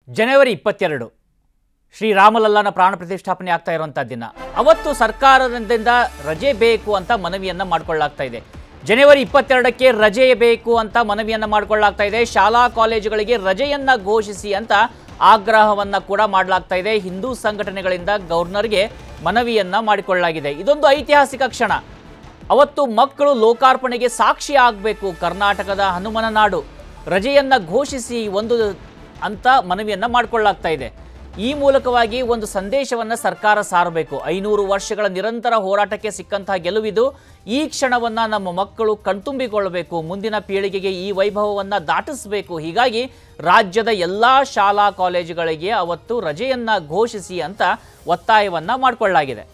ಜನವರಿ 22 ಶ್ರೀರಾಮಲಲ್ಲನ ಪ್ರಾಣ ಪ್ರತಿಷ್ಠಾಪನೆ ಆಗ್ತಾ ಇರುವಂತ ದಿನ. ಅವತ್ತು ಸರ್ಕಾರದಿಂದ ರಜೆ ಬೇಕು ಅಂತ ಮನವಿಯನ್ನ ಮಾಡಿಕೊಳ್ಳಲಾಗ್ತಾ ಇದೆ. ಜನವರಿ 22ಕ್ಕೆ ರಜೆ ಬೇಕು ಅಂತ ಮನವಿಯನ್ನ ಮಾಡಿಕೊಳ್ಳಲಾಗ್ತಾ ಇದೆ. ಶಾಲಾ ಕಾಲೇಜುಗಳಿಗೆ ರಜೆಯನ್ನ ಘೋಷಿಸಿ ಅಂತ ಆಗ್ರಹವನ್ನ ಕೂಡ ಮಾಡಲಾಗ್ತಾ ಇದೆ. ಹಿಂದೂ ಸಂಘಟನೆಗಳಿಂದ ಗವರ್ನರ್ಗೆ ಮನವಿಯನ್ನ ಮಾಡಿಕೊಳ್ಳಲಾಗಿದೆ. ಇದೊಂದು ಐತಿಹಾಸಿಕ ಕ್ಷಣ. ಅವತ್ತು ಮಕ್ಕಳು ಲೋಕಾರ್ಪಣೆಗೆ ಸಾಕ್ಷಿ ಆಗಬೇಕು. ಕರ್ನಾಟಕದ ಹನುಮನ ನಾಡು ರಜೆಯನ್ನ ಘೋಷಿಸಿ ಅಂತ ಮನವಿಯನ್ನ ಮಾಡಿಕೊಳ್ಳಲಾಗ್ತಾ ಇದೆ. ಈ ಮೂಲಕವಾಗಿ ಒಂದು ಸಂದೇಶವನ್ನ ಸರ್ಕಾರ ಸಾರಬೇಕು. 500 ವರ್ಷಗಳ ನಿರಂತರ ಹೋರಾಟಕ್ಕೆ ಸಿಕ್ಕಂತಹ ಗೆಲುವಿದು. ಈ ಕ್ಷಣವನ್ನ ನಮ್ಮ ಮಕ್ಕಳು ಕಣ್ತುಂಬಿಕೊಳ್ಳಬೇಕು. ಮುಂದಿನ ಪೀಳಿಗೆಗೆ ಈ ವೈಭವವನ್ನ ದಾಟಿಸಬೇಕು. ಹೀಗಾಗಿ ರಾಜ್ಯದ ಎಲ್ಲಾ ಶಾಲಾ ಕಾಲೇಜುಗಳಿಗೆ ಅವತ್ತು ರಜೆಯನ್ನ ಘೋಷಿಸಿ ಅಂತ ಒತ್ತಾಯವನ್ನ ಮಾಡಿಕೊಳ್ಳಲಾಗಿದೆ.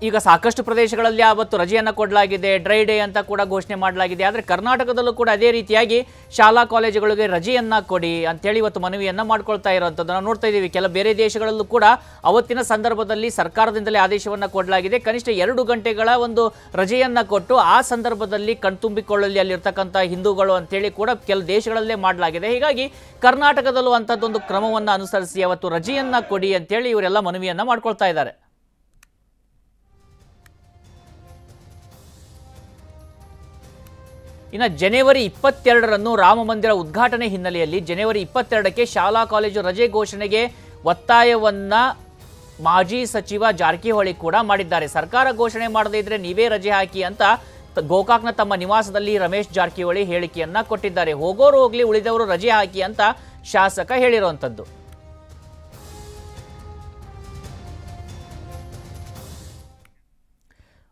ಈಗ ಸಾಕಷ್ಟು ಪ್ರದೇಶಗಳಲ್ಲಿ ಅವತ್ತು ರಜೆಯನ್ನು ಕೊಡಲಾಗಿದೆ. ಡ್ರೈ ಡೇ ಅಂತ ಕೂಡ ಘೋಷಣೆ ಮಾಡಲಾಗಿದೆ. ಆದರೆ ಕರ್ನಾಟಕದಲ್ಲೂ ಕೂಡ ಅದೇ ರೀತಿಯಾಗಿ ಶಾಲಾ ಕಾಲೇಜುಗಳಿಗೆ ರಜೆಯನ್ನು ಕೊಡಿ ಅಂತೇಳಿ ಇವತ್ತು ಮನವಿಯನ್ನು ಮಾಡ್ಕೊಳ್ತಾ ಇರೋವಂಥದ್ದು ನಾವು ನೋಡ್ತಾ ಇದ್ದೀವಿ. ಕೆಲ ಬೇರೆ ದೇಶಗಳಲ್ಲೂ ಕೂಡ ಅವತ್ತಿನ ಸಂದರ್ಭದಲ್ಲಿ ಸರ್ಕಾರದಿಂದಲೇ ಆದೇಶವನ್ನು ಕೊಡಲಾಗಿದೆ. ಕನಿಷ್ಠ 2 ಗಂಟೆಗಳ ಒಂದು ರಜೆಯನ್ನು ಕೊಟ್ಟು ಆ ಸಂದರ್ಭದಲ್ಲಿ ಕಣ್ತುಂಬಿಕೊಳ್ಳಲಿ ಅಲ್ಲಿರ್ತಕ್ಕಂಥ ಹಿಂದೂಗಳು ಅಂತೇಳಿ ಕೂಡ ಕೆಲ ದೇಶಗಳಲ್ಲೇ ಮಾಡಲಾಗಿದೆ. ಹೀಗಾಗಿ ಕರ್ನಾಟಕದಲ್ಲೂ ಅಂಥದ್ದೊಂದು ಕ್ರಮವನ್ನು ಅನುಸರಿಸಿ ಅವತ್ತು ರಜೆಯನ್ನು ಕೊಡಿ ಅಂತೇಳಿ ಇವರೆಲ್ಲ ಮನವಿಯನ್ನು ಮಾಡ್ಕೊಳ್ತಾ ಇದ್ದಾರೆ. ಇನ್ನು ಜನವರಿ 22ರಂದು ರಾಮ ಮಂದಿರ ಉದ್ಘಾಟನೆ ಹಿನ್ನೆಲೆಯಲ್ಲಿ ಜನವರಿ 22ಕ್ಕೆ ಶಾಲಾ ಕಾಲೇಜು ರಜೆ ಘೋಷಣೆಗೆ ಒತ್ತಾಯವನ್ನ ಮಾಜಿ ಸಚಿವ ಜಾರಕಿಹೊಳಿ ಕೂಡ ಮಾಡಿದ್ದಾರೆ. ಸರ್ಕಾರ ಘೋಷಣೆ ಮಾಡದೇ ಇದ್ರೆ ನೀವೇ ರಜೆ ಹಾಕಿ ಅಂತ ಗೋಕಾಕ್ನ ತಮ್ಮ ನಿವಾಸದಲ್ಲಿ ರಮೇಶ್ ಜಾರಕಿಹೊಳಿ ಹೇಳಿಕೆಯನ್ನ ಕೊಟ್ಟಿದ್ದಾರೆ. ಹೋಗೋರು ಹೋಗ್ಲಿ, ಉಳಿದವರು ರಜೆ ಹಾಕಿ ಅಂತ ಶಾಸಕ ಹೇಳಿರುವಂಥದ್ದು.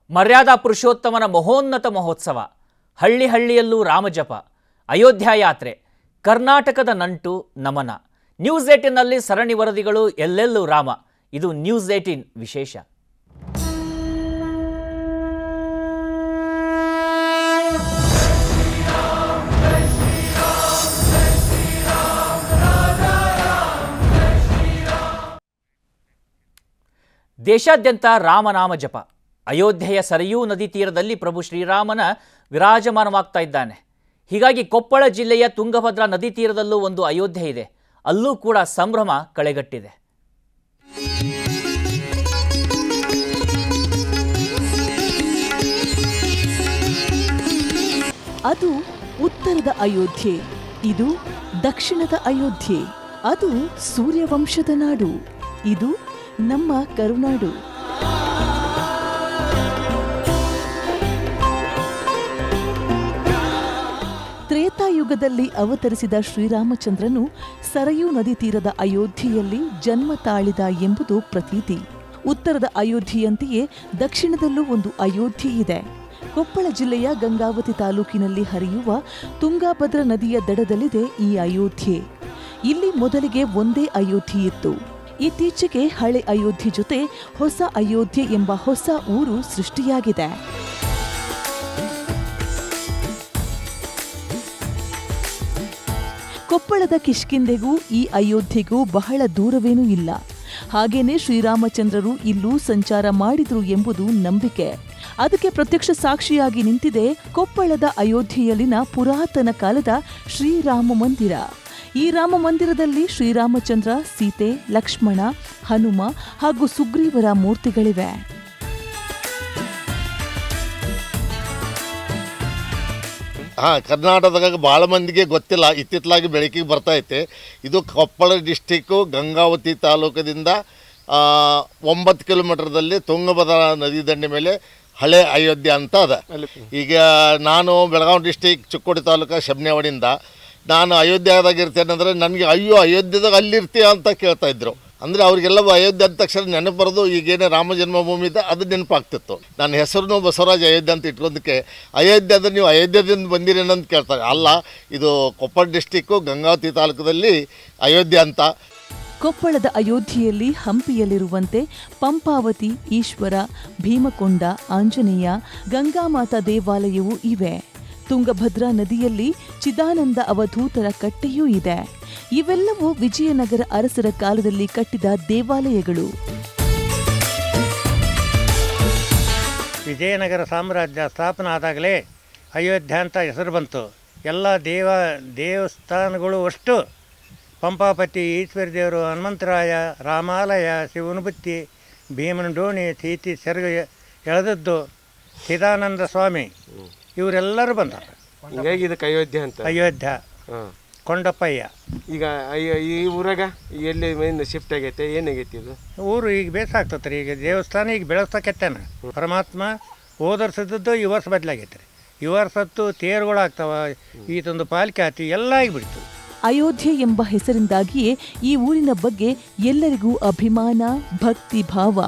ಮರ್ಯಾದಾ ಪುರುಷೋತ್ತಮನ ಮಹೋನ್ನತ ಮಹೋತ್ಸವ, ಹಳ್ಳಿ ಹಳ್ಳಿಯಲ್ಲೂ ರಾಮಜಪ, ಅಯೋಧ್ಯ ಯಾತ್ರೆ, ಕರ್ನಾಟಕದ ನಂಟು ನಮನ. ನ್ಯೂಸ್ 18ನಲ್ಲಿ ಸರಣಿ ವರದಿಗಳು ಎಲ್ಲೆಲ್ಲೂ ರಾಮ. ಇದು ನ್ಯೂಸ್ 18 ವಿಶೇಷ. ದೇಶಾದ್ಯಂತ ರಾಮನಾಮ ಜಪ. ಅಯೋಧ್ಯೆಯ ಸರಯೂ ನದಿ ತೀರದಲ್ಲಿ ಪ್ರಭು ಶ್ರೀರಾಮನ ವಿರಾಜಮಾನವಾಗ್ತಾ ಇದ್ದಾನೆ. ಹೀಗಾಗಿ ಕೊಪ್ಪಳ ಜಿಲ್ಲೆಯ ತುಂಗಭದ್ರಾ ನದಿ ತೀರದಲ್ಲೂ ಒಂದು ಅಯೋಧ್ಯೆ ಇದೆ. ಅಲ್ಲೂ ಕೂಡ ಸಂಭ್ರಮ ಕಳೆಗಟ್ಟಿದೆ. ಅದು ಉತ್ತರದ ಅಯೋಧ್ಯೆ, ಇದು ದಕ್ಷಿಣದ ಅಯೋಧ್ಯೆ. ಅದು ಸೂರ್ಯವಂಶದ ನಾಡು, ಇದು ನಮ್ಮ ಕರುನಾಡು. ತ್ರೇತಾಯುಗದಲ್ಲಿ ಅವತರಿಸಿದ ಶ್ರೀರಾಮಚಂದ್ರನು ಸರಯೂ ನದಿ ತೀರದ ಅಯೋಧ್ಯೆಯಲ್ಲಿ ಜನ್ಮ ತಾಳಿದ ಎಂಬುದು ಪ್ರತೀತಿ. ಉತ್ತರದ ಅಯೋಧ್ಯೆಯಂತೆಯೇ ದಕ್ಷಿಣದಲ್ಲೂ ಒಂದು ಅಯೋಧ್ಯೆ ಇದೆ. ಕೊಪ್ಪಳ ಜಿಲ್ಲೆಯ ಗಂಗಾವತಿ ತಾಲೂಕಿನಲ್ಲಿ ಹರಿಯುವ ತುಂಗಭದ್ರಾ ನದಿಯ ದಡದಲ್ಲಿದೆ ಈ ಅಯೋಧ್ಯೆ. ಇಲ್ಲಿ ಮೊದಲಿಗೆ ಒಂದೇ ಅಯೋಧ್ಯೆ ಇತ್ತು. ಇತ್ತೀಚೆಗೆ ಹಳೆ ಅಯೋಧ್ಯೆ ಜೊತೆ ಹೊಸ ಅಯೋಧ್ಯೆ ಎಂಬ ಹೊಸ ಊರು ಸೃಷ್ಟಿಯಾಗಿದೆ. ಕೊಪ್ಪಳದ ಕಿಷ್ಕಿಂಧೆಗೂ ಈ ಅಯೋಧ್ಯೆಗೂ ಬಹಳ ದೂರವೇನೂ ಇಲ್ಲ. ಹಾಗೇನೆ ಶ್ರೀರಾಮಚಂದ್ರರು ಇಲ್ಲೂ ಸಂಚಾರ ಮಾಡಿದ್ರು ಎಂಬುದು ನಂಬಿಕೆ. ಅದಕ್ಕೆ ಪ್ರತ್ಯಕ್ಷ ಸಾಕ್ಷಿಯಾಗಿ ನಿಂತಿದೆ ಕೊಪ್ಪಳದ ಅಯೋಧ್ಯೆಯಲ್ಲಿನ ಪುರಾತನ ಕಾಲದ ಶ್ರೀರಾಮ ಮಂದಿರ. ಈ ರಾಮ ಮಂದಿರದಲ್ಲಿ ಶ್ರೀರಾಮಚಂದ್ರ, ಸೀತೆ, ಲಕ್ಷ್ಮಣ, ಹನುಮ ಹಾಗೂ ಸುಗ್ರೀವರ ಮೂರ್ತಿಗಳಿವೆ. ಕರ್ನಾಟಕದಾಗ ಭಾಳ ಮಂದಿಗೆ ಗೊತ್ತಿಲ್ಲ, ಇತ್ತಿತ್ತಲಾಗಿ ಬೆಳಕಿಗೆ ಬರ್ತೈತೆ. ಇದು ಕೊಪ್ಪಳ ಡಿಸ್ಟಿಕ್ಕು ಗಂಗಾವತಿ ತಾಲೂಕದಿಂದ 9 ಕಿಲೋಮೀಟರ್ದಲ್ಲಿ ತುಂಗಭದ್ರಾ ನದಿ ದಂಡೆ ಮೇಲೆ ಹಳೆ ಅಯೋಧ್ಯೆ ಅಂತ ಅದ. ಈಗ ನಾನು ಬೆಳಗಾವಿ ಡಿಸ್ಟಿಕ್ ಚಿಕ್ಕೋಡಿ ತಾಲೂಕು ಶಬನೇವಾಡಿಯಿಂದ ನಾನು ಅಯೋಧ್ಯೆದಾಗ ಇರ್ತೇನೆ ಅಂದರೆ ನನಗೆ ಅಯೋಧ್ಯೆದಾಗ ಅಲ್ಲಿರ್ತೀಯ ಅಂತ ಕೇಳ್ತಾ ಇದ್ರು. ಅಂದರೆ ಅವ್ರಿಗೆಲ್ಲ ಅಯೋಧ್ಯೆ ಅಂದ ತಕ್ಷಣ ನೆನಪು ಬರೋದು ಈಗೇನೇ ರಾಮ ಜನ್ಮಭೂಮಿ ಇದೆ ಅದು ನೆನಪಾಗ್ತಿತ್ತು. ನನ್ನ ಹೆಸರು ಬಸವರಾಜ್ ಅಯೋಧ್ಯೆ ಅಂತ ಇಟ್ಕೊಂಡಕ್ಕೆ ಅಯೋಧ್ಯೆ ಅಂದರೆ ನೀವು ಅಯೋಧ್ಯೆದಿಂದ ಬಂದಿರೇನಂತ ಕೇಳ್ತಾರೆ. ಅಲ್ಲ, ಇದು ಕೊಪ್ಪಳ ಡಿಸ್ಟಿಕ್ಕು ಗಂಗಾವತಿ ತಾಲೂಕದಲ್ಲಿ ಅಯೋಧ್ಯೆ ಅಂತ. ಕೊಪ್ಪಳದ ಅಯೋಧ್ಯೆಯಲ್ಲಿ ಹಂಪಿಯಲ್ಲಿರುವಂತೆ ಪಂಪಾವತಿ, ಈಶ್ವರ, ಭೀಮಕೊಂಡ, ಆಂಜನೇಯ, ಗಂಗಾಮಾತಾ ದೇವಾಲಯವೂ ಇವೆ. ತುಂಗಭದ್ರಾ ನದಿಯಲ್ಲಿ ಚಿದಾನಂದ ಅವಧೂತರ ಕಟ್ಟೆಯೂ ಇದೆ. ಇವೆಲ್ಲವೂ ವಿಜಯನಗರ ಅರಸರ ಕಾಲದಲ್ಲಿ ಕಟ್ಟಿದ ದೇವಾಲಯಗಳು. ವಿಜಯನಗರ ಸಾಮ್ರಾಜ್ಯ ಸ್ಥಾಪನೆ ಆದಾಗಲೇ ಅಯೋಧ್ಯ ಅಂತ ಹೆಸರು ಬಂತು. ಎಲ್ಲ ದೇವಸ್ಥಾನಗಳು ಅಷ್ಟು ಪಂಪಾಪತಿ, ಈಶ್ವರ ದೇವರು, ಹನುಮಂತರಾಯ, ರಾಮಾಲಯ, ಶಿವನಬುತ್ತಿ, ಭೀಮನ ಡೋಣಿ, ಸೀತಿ ಸೆರಗ ಎಳೆದದ್ದು, ಚಿದಾನಂದ ಸ್ವಾಮಿ ಇವರೆಲ್ಲರೂ ಬಂದರು. ಹೀಗಾಗಿ ಇದಕ್ಕೆ ಅಯೋಧ್ಯ ಅಂತ. ಅಯೋಧ್ಯ ಕೊಂಡಪ್ಪಯ್ಯ. ಈಗ ಈ ಊರಾಗ ಎಲ್ಲಿ ಮೇನ್ ಶಿಫ್ಟ್ ಆಗೈತೆ, ಏನಾಗೈತಿ ಇದು ಊರು ಈಗ ಬೇಸಾಗ್ತತ್ರಿ. ಈಗ ದೇವಸ್ಥಾನ ಈಗ ಬೆಳೆಸ್ತಕೆತ್ತಾನ ಪರಮಾತ್ಮ. ಹೋದ ವರ್ಷದ್ದು ಈ ವರ್ಷ ಬದಲಾಗೈತೆ ರೀ. ಈ ವರ್ಷತ್ತು ತೇರುಗಳಾಗ್ತಾವ, ಈತೊಂದು ಪಾಲಿಕೆ ಆಯ್ತು, ಎಲ್ಲ ಆಗಿಬಿಡ್ತು. ಅಯೋಧ್ಯೆ ಎಂಬ ಹೆಸರಿಂದಾಗಿಯೇ ಈ ಊರಿನ ಬಗ್ಗೆ ಎಲ್ಲರಿಗೂ ಅಭಿಮಾನ, ಭಕ್ತಿ ಭಾವ.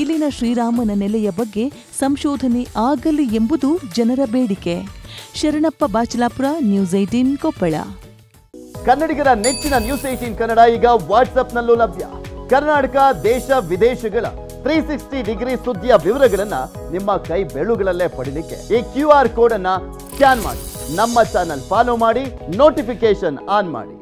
ಇಲ್ಲಿನ ಶ್ರೀರಾಮನ ನೆಲೆಯ ಬಗ್ಗೆ ಸಂಶೋಧನೆ ಆಗಲಿ ಎಂಬುದು ಜನರ ಬೇಡಿಕೆ. ಶರಣಪ್ಪ ಬಾಚಲಾಪುರ, ನ್ಯೂಸ್ 18 ಕೊಪ್ಪಳ. ಕನ್ನಡಿಗರ ನೆಚ್ಚಿನ ನ್ಯೂಸ್ 18 ಕನ್ನಡ ಈಗ ವಾಟ್ಸ್ಆಪ್ನಲ್ಲೂ ಲಭ್ಯ. ಕರ್ನಾಟಕ, ದೇಶ ವಿದೇಶಗಳ 360 ಡಿಗ್ರಿ ಸುದ್ದಿಯ ವಿವರಗಳನ್ನ ನಿಮ್ಮ ಕೈ ಬೆಳುಗಳಲ್ಲೇ ಪಡಿಲಿಕ್ಕೆ ಈ QR ಕೋಡ್ ಅನ್ನ ಸ್ಕ್ಯಾನ್ ಮಾಡಿ, ನಮ್ಮ ಚಾನಲ್ ಫಾಲೋ ಮಾಡಿ, ನೋಟಿಫಿಕೇಶನ್ ಆನ್ ಮಾಡಿ.